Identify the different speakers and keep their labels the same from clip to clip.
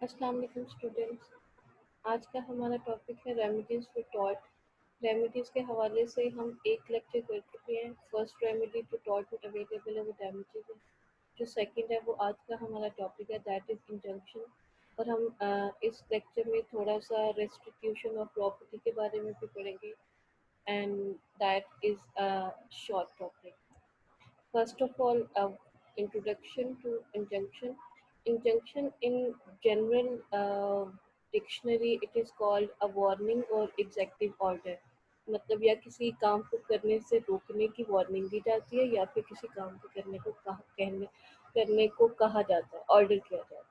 Speaker 1: अस्सलाम वालेकुम स्टूडेंट्स। आज का हमारा टॉपिक है रेमेडीज़ टू टॉट। रेमेडीज़ के हवाले से हम एक लेक्चर कर चुके हैं। फर्स्ट रेमेडी टू टॉट में अवेलेबल है वो डैमेजेस है। जो सेकंड है वो आज का हमारा टॉपिक है दैट इज़ इंजंक्शन। और हम इस लेक्चर में थोड़ा सा रेस्टिट्यूशन ऑफ प्रॉपर्टी के बारे में भी पढ़ेंगे and that is a short topic. First of all, introduction to injunction. Injunction in general dictionary, it is called a warning or executive order. मतलब या किसी काम को करने से रोकने की वार्निंग दी जाती है या फिर किसी काम को करने को कहा जाता है, ऑर्डर किया जाता है।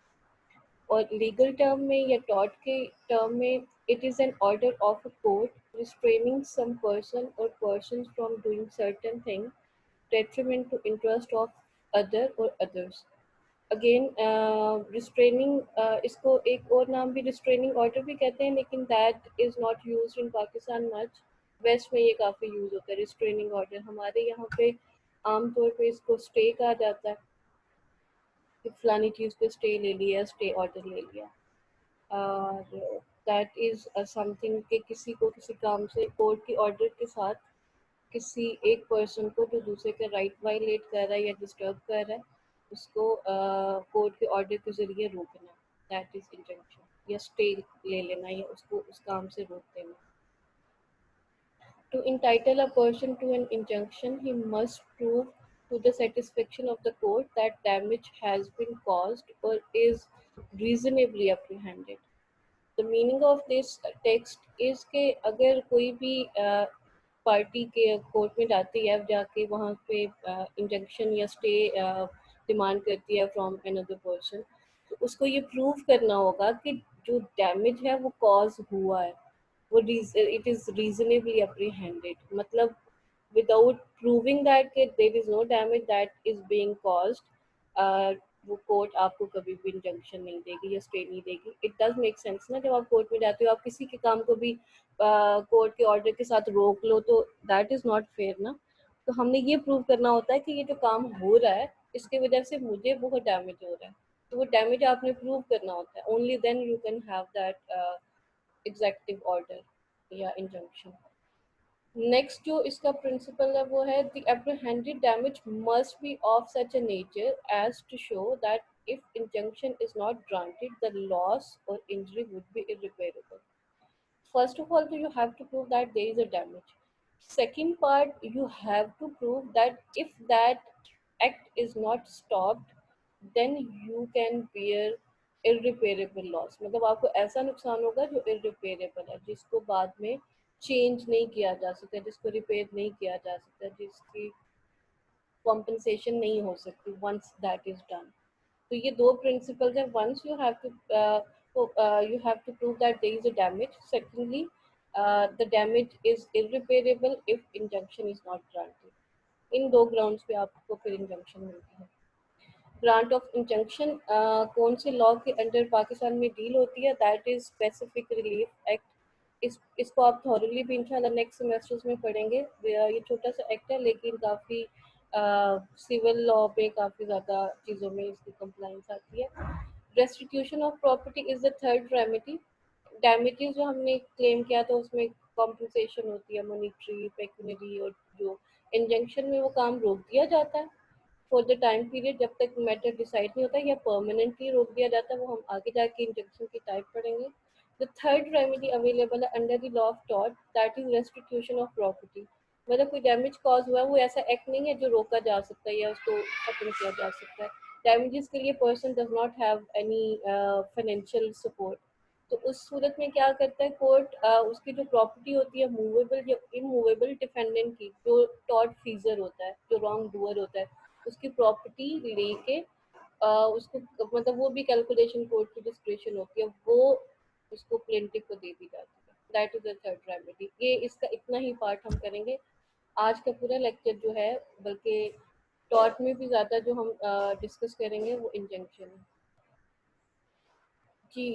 Speaker 1: और लीगल टर्म में या टॉर्ट के टर्म में it is an order of a court restraining some person और persons from doing certain things detriment to interest of other or others. Again restraining इसको एक और नाम भी रिस्ट्रेनिंग ऑर्डर भी कहते हैं, लेकिन that is not use in Pakistan much. West में ये काफ़ी यूज़ होता है रिस्ट्रेनिंग ऑर्डर। हमारे यहाँ पे आमतौर पे इसको स्टे कहा जाता है कि फलानी चीज़ पे स्टे ले लिया, स्टे ऑर्डर ले लिया। और दैट इज़ समथिंग कि किसी को किसी काम से कोर्ट की ऑर्डर के साथ किसी एक पर्सन को जो दूसरे का राइट वायलेट कर रहा है या डिस्टर्ब कर रहा है उसको कोर्ट के ऑर्डर के ज़रिए रोकना, दैट इज़ इंजंक्शन। या स्टे ले लेना या उसको उस काम से रोक देना। To entitle a person to an injunction, he must prove to the satisfaction of the court that damage has been caused or is reasonably apprehended. The meaning of this text is के अगर कोई भी party के court में जाती है, जाके वहाँ पे इंजंक्शन या स्टे डिमांड करती है फ्रॉम अनदर पर्सन, तो उसको ये प्रूव करना होगा कि जो डैमेज है वो कॉज हुआ है, वो इट इज़ रीजनेबली अप्रीहेंडेड। मतलब विदाउट प्रूविंग दैट कि there is no damage that is being caused, वो कोर्ट आपको कभी भी इंजंक्शन नहीं देगी या स्टे नहीं देगी। इट डज मेक सेंस ना, जब आप कोर्ट में जाते हो आप किसी के काम को भी कोर्ट के ऑर्डर के साथ रोक लो तो दैट इज़ नॉट फेयर ना। तो हमने ये प्रूव करना होता है कि ये जो काम हो रहा है इसकी वजह से मुझे बहुत डैमेज हो रहा है, तो वो डैमेज आपने प्रूव करना होता है। Only then you can have that executive order या इंजंक्शन। नेक्स्ट जो इसका प्रिंसिपल है वो है the apprehended damage must be of such a nature as to show that if injunction is not granted, the loss or injury would be irreparable. First of all, you have to prove that there is a damage. Second part, you have to prove that if that act is not stopped, then you can bear irreparable loss. मतलब आपको ऐसा नुकसान होगा जो irreparable है, जिसको बाद में चेंज नहीं किया जा सकता, जिसको रिपेयर नहीं किया जा सकता, जिसकी कॉम्पनसेशन नहीं हो सकती वंस दैट इज डन। तो ये दो प्रिंसिपल्स हैं। Once you have to prove that there is a damage. Secondly the damage is irreparable if injunction is not granted. इन दो ग्राउंड्स पे आपको फिर इंजंक्शन मिलती है। ग्रांट ऑफ इंजंक्शन कौन से लॉ के अंडर पाकिस्तान में डील होती है, that is specific relief act. इसको आप थॉरली भी इंशाल्लाह नेक्स्ट सेमेस्टर्स में पढ़ेंगे। ये छोटा सा एक्ट है लेकिन काफ़ी सिविल लॉ पे काफ़ी ज़्यादा चीज़ों में इसकी कंप्लाइंस आती है। Restitution of property is the third remedy. Damages जो हमने क्लेम किया था उसमें कॉम्पनसेशन होती है, मॉनिटरी, पेक्यूनरी, और जो इंजंक्शन में वो काम रोक दिया जाता है फॉर द टाइम पीरियड जब तक मैटर डिसाइड नहीं होता, या परमानेंटली रोक दिया जाता है, वो हम आगे जाके इंजंक्शन की टाइप पढ़ेंगे। द थर्ड रेमेडी अवेलेबल है under the law of tort, that is restitution of property. मतलब कोई डैमेज कॉज हुआ है, वो ऐसा एक्ट नहीं है जो रोका जा सकता है या उसको खत्म किया जा सकता है। डैमेजेस के लिए person does not have any financial support. तो उस सूरत में क्या करता है कोर्ट, उसकी जो प्रॉपर्टी होती है मूवेबल या इमूवेबल, डिफेंडेंट की, जो टॉर्ट फीजर होता है, जो रॉन्ग डूअर होता है, उसकी प्रॉपर्टी लेके उसको, मतलब वो भी कैलकुलेशन कोर्ट की डिस्क्रिप्शन होती है, वो उसको प्लेंटिफ को दे दी जाती है। That is the third remedy. ये इसका इतना ही पार्ट हम करेंगे। आज का पूरा लेक्चर जो है, बल्कि टॉर्ट में भी ज़्यादा जो हम डिस्कस करेंगे वो इंजंक्शन है। जी,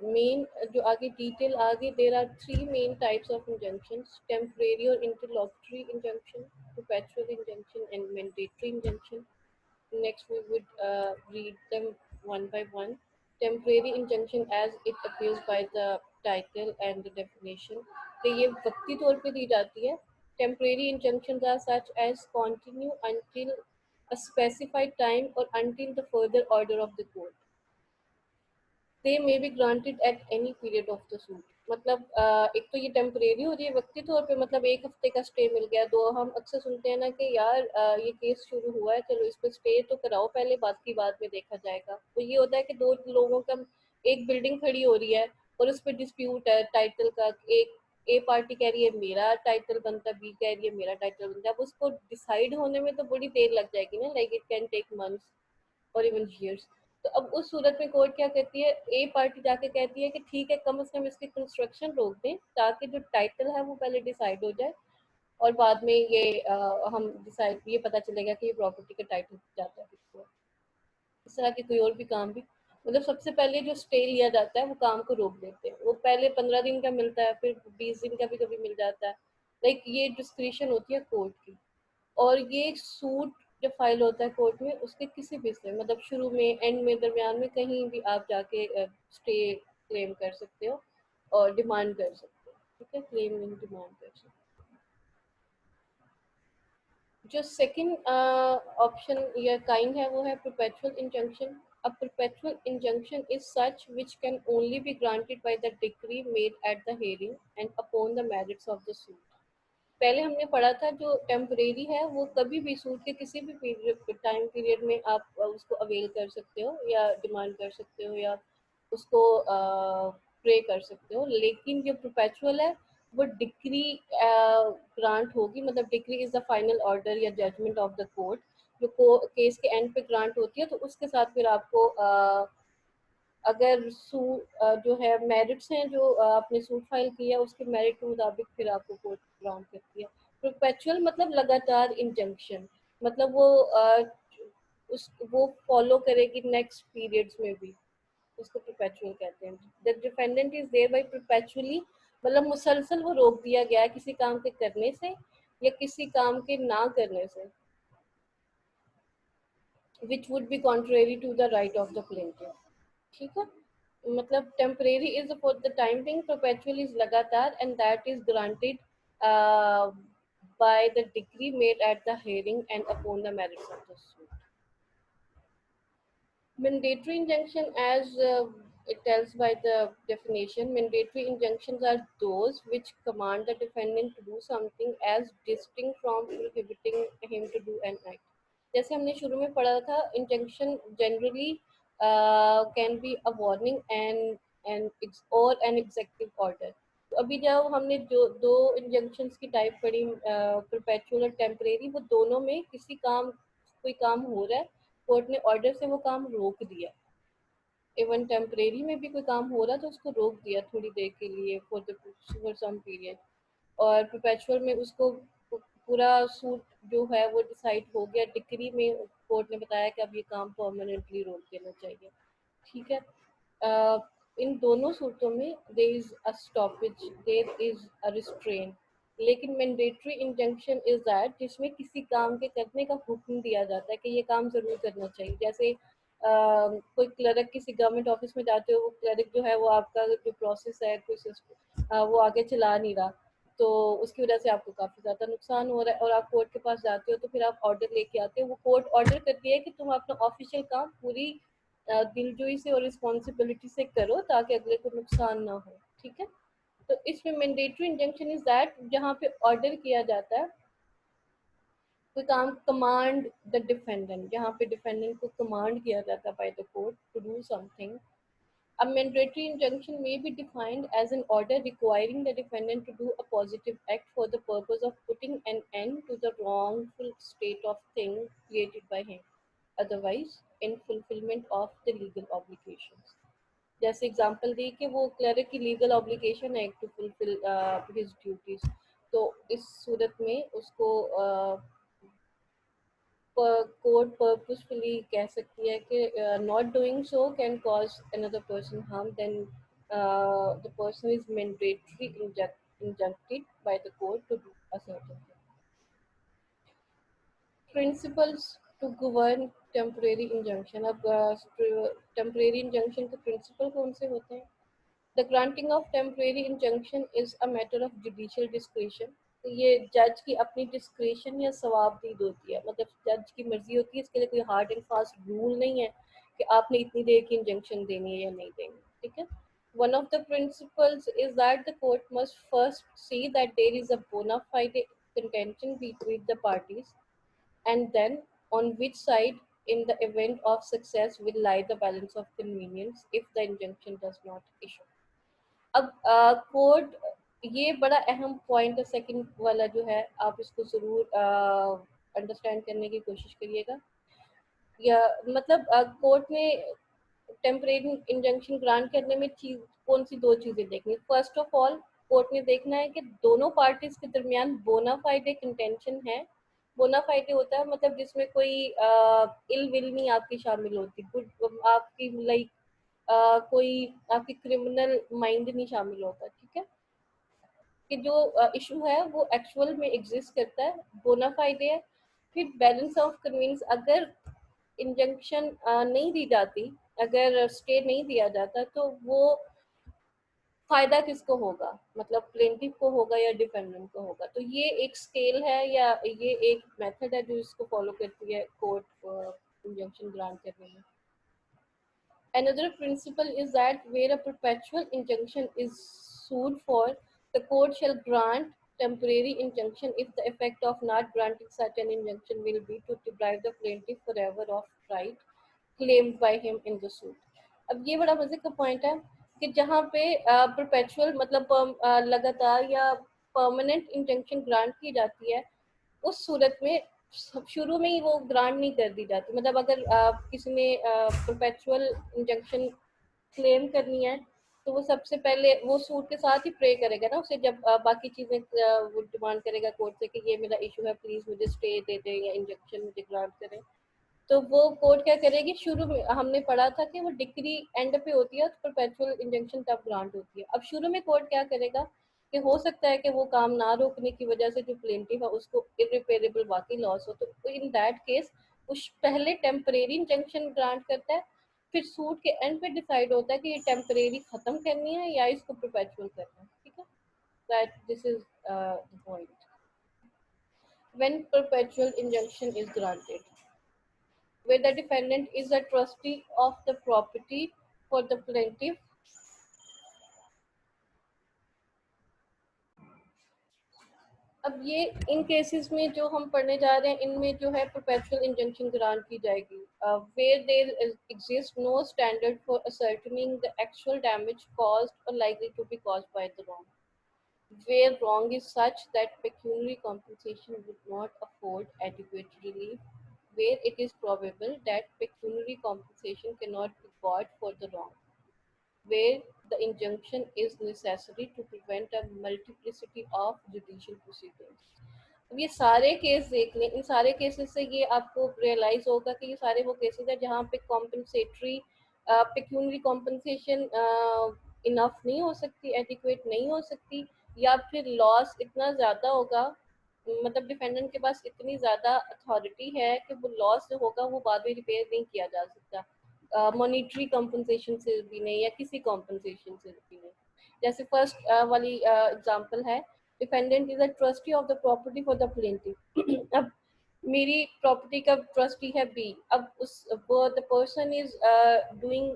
Speaker 1: मेन जो आगे डिटेल आगे, there are three main types of injunctions: temporary और interlocutory injunction, perpetual injunction and mandatory injunction. Next, we would read them one by one. temporary injunction as it appears by the title and the definition. तो ये वक्ती तौर पे दी जाती है. Temporary injunctions are such as continue until a specified time or until the further order of the court. They may be granted at any period of the suit. मतलब एक तो ये टेम्परेरी हो रही है वक्ती तौर पे, मतलब एक हफ्ते का स्टे मिल गया. दो हम अक्सर सुनते हैं ना कि यार ये केस शुरू हुआ है, चलो इस पर स्टे तो कराओ पहले, बात की बाद में देखा जाएगा. तो ये होता है कि दो लोगों का एक बिल्डिंग खड़ी हो रही है और उस पर डिस्प्यूट है टाइटल का. एक ए पार्टी कह रही है मेरा टाइटल बनता है, बी कह रही है मेरा टाइटल बनता है. अब उसको डिसाइड होने में तो बड़ी देर लग जाएगी ना, like it can take months और इवन ईयर्स. तो अब उस सूरत में कोर्ट क्या कहती है, ए पार्टी जाके कहती है कि ठीक है कम से कम इसकी कंस्ट्रक्शन रोक दें ताकि जो टाइटल है वो पहले डिसाइड हो जाए और बाद में ये हम डिसाइड ये पता चलेगा कि ये प्रॉपर्टी का टाइटल जाता है किसको. इस तरह के कोई और भी काम भी, मतलब सबसे पहले जो स्टे लिया जाता है वो काम को रोक देते हैं. वो पहले 15 दिन का मिलता है, फिर 20 दिन का भी कभी मिल जाता है. लाइक ये डिस्क्रिशन होती है कोर्ट की. और ये सूट जब फाइल होता है कोर्ट में उसके किसी भी से, मतलब शुरू में, एंड में, दरमियान में, कहीं भी आप जाके स्टे क्लेम कर सकते हो और डिमांड कर सकते हो. ठीक है, क्लेम इन डिमांड कर सकते हो. जो सेकंड ऑप्शन या काइंड है वो है perpetual injunction. A perpetual injunction is such which can only be granted by the decree made at the hearing and upon the merits of the suit. पहले हमने पढ़ा था जो टेम्परेरी है वो कभी भी सूट के किसी भी पीरियड टाइम पीरियड में आप उसको अवेल कर सकते हो या डिमांड कर सकते हो या उसको प्रे कर सकते हो. लेकिन जो परपेचुअल है वो डिक्री ग्रांट होगी, मतलब decree is the final order या जजमेंट ऑफ द कोर्ट जो केस के एंड पे ग्रांट होती है. तो उसके साथ फिर आपको अगर जो है मेरिट्स हैं जो आपने सूट फाइल किया उसके मेरिट के मुताबिक फिर आपको कोर्ट ग्रांट करती है. परपेचुअल मतलब लगातार इंजंक्शन, मतलब वो फॉलो करेगी नेक्स्ट पीरियड्स में भी. उसको परपेचुअल कहते हैं. The defendant is thereby perpetually, मतलब मुसलसल वो रोक दिया गया है किसी काम के करने से या किसी काम के ना करने से, which would be contrary to the right of the plaintiff. ठीक है, मतलब temporary is for the time being, perpetual is लगातार and that is granted by the decree made at the hearing and upon the merits of the suit. Mandatory injunction, as it tells by the definition, mandatory injunctions are those which command the defendant to do something as distinct from prohibiting him to do an act. जैसे हमने शुरू में पढ़ा था, injunction generally can be a warning and और N executive order. तो अभी जब हमने जो दो इंजंक्शंस की टाइप पढ़ी, परपेचुअल और टेम्परेरी, वो दोनों में किसी काम कोई काम हो रहा है, कोर्ट ने ऑर्डर से वो काम रोक दिया. इवन टेम्परेरी में भी कोई काम हो रहा तो उसको रोक दिया थोड़ी देर के लिए फॉर सम पीरियड. और परपेचुअल में उसको पूरा सूट जो है वो डिसाइड हो गया, डिक्री में कोर्ट ने बताया कि अब ये काम परमानेंटली रोक देना चाहिए. ठीक है, इन दोनों सूत्रों में there is a stoppage, there is a restrain. लेकिन मैंडेटरी इंजंक्शन इज दैट जिसमें किसी काम के करने का हुक्म दिया जाता है कि ये काम जरूर करना चाहिए. जैसे कोई क्लर्क किसी गवर्नमेंट ऑफिस में जाते हो, वो क्लर्क जो है वो आपका जो प्रोसेस है कोई सिस्टम वो आगे चला नहीं रहा, तो उसकी वजह से आपको काफ़ी ज़्यादा नुकसान हो रहा है और आप कोर्ट के पास जाते हो तो फिर आप ऑर्डर लेके आते हो. वो कोर्ट ऑर्डर करती है कि तुम अपना ऑफिशियल काम पूरी दिलजोई से और रिस्पॉन्सिबिलिटी से करो ताकि अगले को नुकसान ना हो. ठीक है, तो इसमें मैंडेटरी इंजंक्शन इज दैट जहाँ पे ऑर्डर किया जाता है कोई काम, कमांड द डिफेंडेंट, जहाँ पे डिफेंडेंट को कमांड किया जाता है by the court to do something. A mandatory injunction may be defined as an order requiring the defendant to do a positive act for the purpose of putting an end to the wrongful state of things created by him, otherwise in fulfillment of the legal obligations. जैसे example दी कि वो clerk की legal obligation है to fulfil his duties, तो इस सूरत में उसको court purposefully कह सकती है कि not doing so can cause another person harm, then the person is mandatory injuncted by the court to do a certain thing. Principles to govern temporary injunction, अब temporary injunction के principle कौन से होते हैं? The granting of temporary injunction is a matter of judicial discretion. ये जज की अपनी डिस्क्रिशन या सवाबदीद होती है, मतलब जज की मर्जी होती है, इसके लिए कोई हार्ड एंड फास्ट रूल नहीं है कि आपने इतनी देर की इंजंक्शन देनी है या नहीं देनी, ठीक है। One of the principles is that the court must first see that there is a bona fide contention between the parties, and then on which side, in the event of success, will lie the balance of convenience if the injunction does not issue. अब court, ये बड़ा अहम point है second वाला जो है, आप इसको ज़रूर अंडरस्टैंड करने की कोशिश करिएगा। या मतलब कोर्ट ने टेम्परेरी इंजंक्शन ग्रांट करने में चीज कौन सी दो चीजें देखनी? फर्स्ट ऑफ ऑल, कोर्ट ने देखना है कि दोनों पार्टीज के दरमियान बोनाफाइडे कंटेंशन है। बोनाफाइडे होता है मतलब जिसमें कोई इल विल नहीं आपकी शामिल होती, गुड आपकी लाइक कोई आपकी क्रिमिनल माइंड नहीं शामिल होता, ठीक है। कि जो इशू है वो एक्चुअल में एग्जिस्ट करता है, बोनाफाइडे है। फिर बैलेंस ऑफ कन्वीनियंस, अगर इंजंक्शन नहीं दी जाती, अगर स्टे नहीं दिया जाता, तो वो फायदा किसको होगा? मतलब प्लेंटिफ को होगा या डिफेंडेंट को होगा? तो ये एक स्केल है या ये एक मेथड है जो इसको फॉलो करती है कोर्ट इंजंक्शन ग्रांट करने में। Another principle is that where a perpetual injunction is sued for, the court shall grant temporary injunction if the effect of not granting such an injunction will be to deprive the plaintiff forever of right claimed by him in the suit. अब ये बड़ा मजे का point है कि जहाँ पे perpetual मतलब लगातार या परमानेंट इंजंक्शन ग्रांट की जाती है, उस सूरत में शुरू में ही वो ग्रांट नहीं कर दी जाती। मतलब अगर किसी ने परपेचुअल इंजंक्शन क्लेम करनी है, तो वो सबसे पहले वो सूट के साथ ही प्रे करेगा ना उसे, जब बाकी चीजें वो डिमांड करेगा कोर्ट से कि ये मेरा इशू है, प्लीज मुझे स्टे दे दे या इंजेक्शन मुझे ग्रांट करें। तो वो कोर्ट क्या करेगी, शुरू में हमने पढ़ा था कि वो डिक्री एंड पे होती है, तो परपेचुअल इंजंक्शन तब ग्रांट होती है। अब शुरू में कोर्ट क्या करेगा कि हो सकता है कि वो काम ना रोकने की वजह से जो प्लेंटिफ है उसको इरिपेरेबल वाकई लॉस हो, तो इन दैट केस उस पहले टेम्परेरी इंजंक्शन ग्रांट करता है, फिर सूट के एंड पे डिसाइड होता है कि ये टेम्परेरी खत्म करनी है या इसको परपेचुअल करना है, ठीक है। That this is the point when perpetual injunction is granted, where the defendant is a trustee of the property for the plaintiff. अब ये इन केसेस में जो हम पढ़ने जा रहे हैं, इनमें जो है परपेचुअल इंजंक्शन ग्रांट की जाएगी where there exist no standard for ascertaining the actual damage caused or likely to be caused by the wrong, where wrong is such that pecuniary compensation would not afford adequate relief, where it is probable that pecuniary compensation cannot be got for the wrong, where the injunction is necessary to prevent a multiplicity of judicial proceedings. अब ये सारे case देख लें, इन सारे cases से ये आपको realise होगा कि ये सारे वो केसेस हैं जहाँ पे कॉम्पनसेटरी पेक्यूनरी कॉम्पनसेशन इनफ नहीं हो सकती, एडिक्वेट नहीं हो सकती, या फिर लॉस इतना ज़्यादा होगा, मतलब डिफेंडेंट के पास इतनी ज़्यादा अथॉरिटी है कि वो लॉस जो होगा वो बाद में रिपेयर नहीं किया जा सकता मॉनिटरी कॉम्पनसेशन से भी नहीं या किसी कॉम्पनसेशन से भी नहीं। जैसे फर्स्ट वाली एग्जांपल है, defendant is a trustee of the property for the plaintiff. अब मेरी प्रॉपर्टी का ट्रस्टी है बी, अब उस वो the person is doing,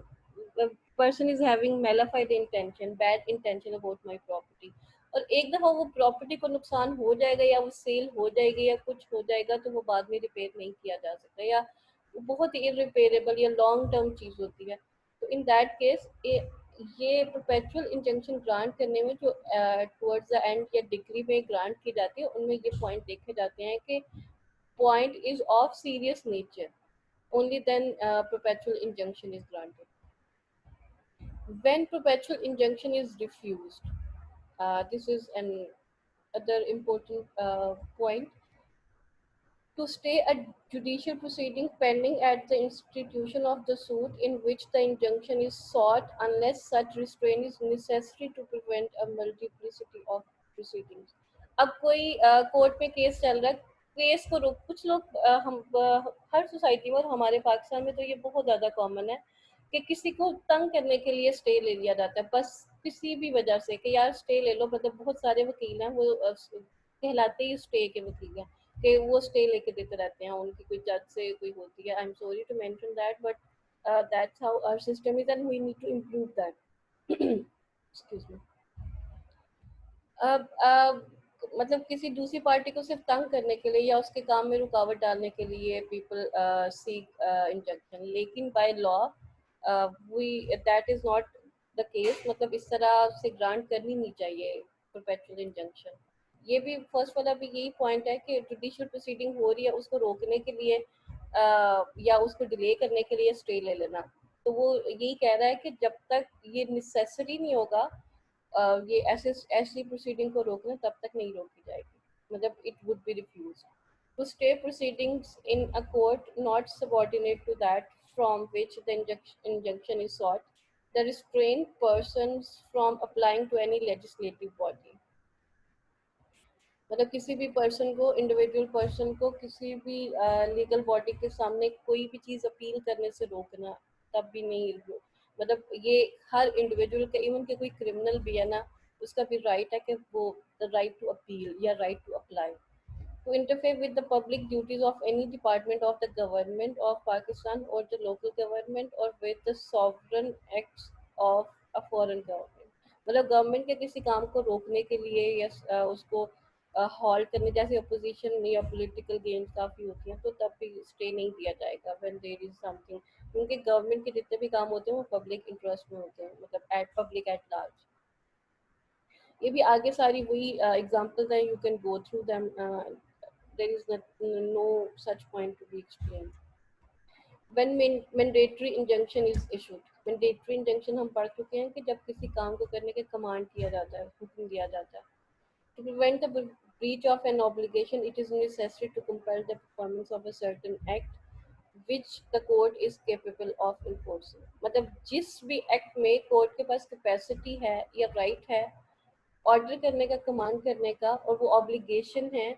Speaker 1: person is having mala fide intention, bad intention about my property, और एक दफा वो प्रॉपर्टी को नुकसान हो जाएगा या वो सेल हो जाएगी या कुछ हो जाएगा, तो वो बाद में रिपेयर नहीं किया जा सकता, या वो बहुत इरिपेरेबल या लॉन्ग टर्म चीज होती है। तो इन दैट केस ये परपेचुअल इंजंक्शन ग्रांट करने में जो टुवर्ड्स द एंड या डिग्री में ग्रांट की जाती है, उनमें ये पॉइंट देखे जाते हैं कि point is of serious nature, only then perpetual injunction is granted. When perpetual injunction is refused, this is an other important point, to stay a judicial proceeding pending at the institution of the suit in which the injunction is sought, unless such restraint is necessary to prevent a multiplicity of proceedings. अब कोई court में case चल रहा है, case को रोक कुछ लोग हर सोसाइटी में और हमारे पाकिस्तान में तो ये बहुत ज़्यादा कॉमन है कि किसी को तंग करने के लिए स्टे ले लिया जाता है, बस किसी भी वजह से कि यार स्टे ले लो। मतलब बहुत सारे वकील हैं वो कहलाते ही स्टे के वकील हैं कि वो स्टे लेके देते रहते हैं, उनकी कोई जज से कोई होती है। I am sorry to mention that, but that's how our system is and we need to improve that. Excuse me. अब मतलब किसी दूसरी पार्टी को सिर्फ तंग करने के लिए या उसके काम में रुकावट डालने के लिए पीपल सीक इंजेक्शन, लेकिन by law we that is not the case. मतलब इस तरह से ग्रांट करनी नहीं चाहिए परपेचुअल इंजंक्शन। ये भी फर्स्ट वाला भी यही पॉइंट है कि जुडिशियल प्रोसीडिंग हो रही है उसको रोकने के लिए या उसको डिले करने के लिए स्टे ले लेना। तो वो यही कह रहा है कि जब तक ये नेसेसरी नहीं होगा ये ऐसे ऐसी प्रोसीडिंग को रोकना, तब तक नहीं रोकी जाएगी। मतलब it would be refuse to stay proceedings in a court not subordinate to that from which the injunction is sought, the restrained persons from applying to any legislative body। मतलब किसी भी पर्सन को, इंडिविजुअल पर्सन को किसी भी legal body के सामने कोई भी चीज़ अपील करने से रोकना, तब भी नहीं मतलब ये हर इंडिविजुअल का, इवन के कोई क्रिमिनल भी है ना, उसका भी राइट है कि वो द राइट टू अपील या right to apply to interfere with the public duties of any department of the government of Pakistan or the local government or with the sovereign acts of a foreign government। मतलब government के किसी काम को रोकने के लिए या उसको हॉल्ट करने, जैसे अपोजिशन या पॉलिटिकल गेम्स काफ़ी होती हैं, तो तब भी स्टे नहीं दिया जाएगा व्हेन देयर इज समथिंग। क्योंकि गवर्नमेंट के जितने भी काम होते हैं वो पब्लिक इंटरेस्ट में होते हैं, मतलब एट पब्लिक एट लार्ज। ये भी आगे सारी वही एग्जांपल्स हैं, you can go through them, there is no such point to be explained। when mandatory injunction is issued, mandatory injunction हम पढ़ चुके हैं कि जब किसी काम को करने के कमांड किया जाता है, हुक्म दिया जाता है। To prevent the breach of an obligation, it is necessary to compel the performance of a certain act which the court is capable of enforcing। मतलब जिस भी एक्ट में कोर्ट के पास कैपेसिटी है या राइट है ऑर्डर करने का, कमांड करने का, और वो ऑब्लिगेशन है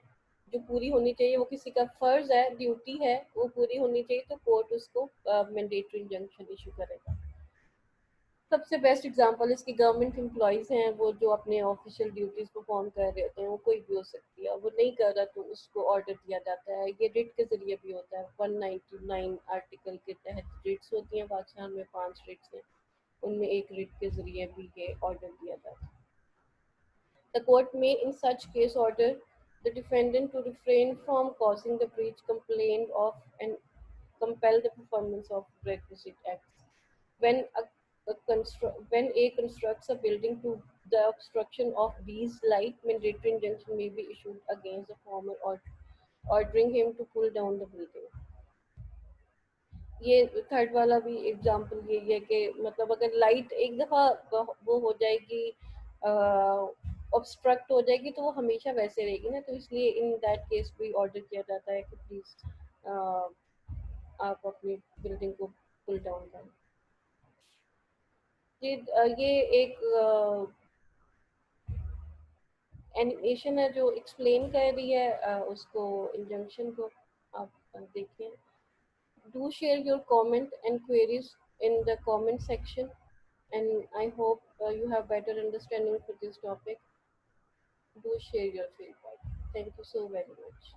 Speaker 1: जो पूरी होनी चाहिए, वो किसी का फर्ज है, ड्यूटी है, वो पूरी होनी चाहिए, तो कोर्ट उसको मैंडेटरी इंजंक्शन इशू करेगा। सबसे बेस्ट एग्जांपल इसकी गवर्नमेंट एम्प्लॉयज़ हैं, वो जो अपने ऑफिशियल ड्यूटीज़ परफॉर्म कर रहे होते हैं, वो कोई भी हो सकती है, वो नहीं कर रहा तो उसको ऑर्डर दिया जाता है। ये रिट के ज़रिए भी होता है, 199 आर्टिकल के तहत रिट्स होती हैं पाकिस्तान में, 5 रिट्स हैं, उनमें एक रिट के ज़रिए भी ये ऑर्डर दिया जाता है। The court may in such case order the defendant to refrain from causing the breach complained of and compel the performance of requisite acts. When when A constructs a building to the obstruction of B's light, mandatory injunction may be issued against the former or ordering him to pull down the building। ये third वाला भी example यही है कि मतलब अगर light एक दफ़ा वो हो जाएगी, ऑब्स्ट्रक्ट हो जाएगी, तो वो हमेशा वैसे रहेगी ना, तो इसलिए इन दैट केस भी ऑर्डर किया जाता है कि प्लीज़ आप अपनी बिल्डिंग को पुल डाउन करें। ये एक एनिमेशन है जो एक्सप्लेन कर रही है उसको, इंजंक्शन को। आप देखें। Do share your comment and queries in the comment section, and I hope you have better understanding for this topic. Do share your feedback. Thank you so very much.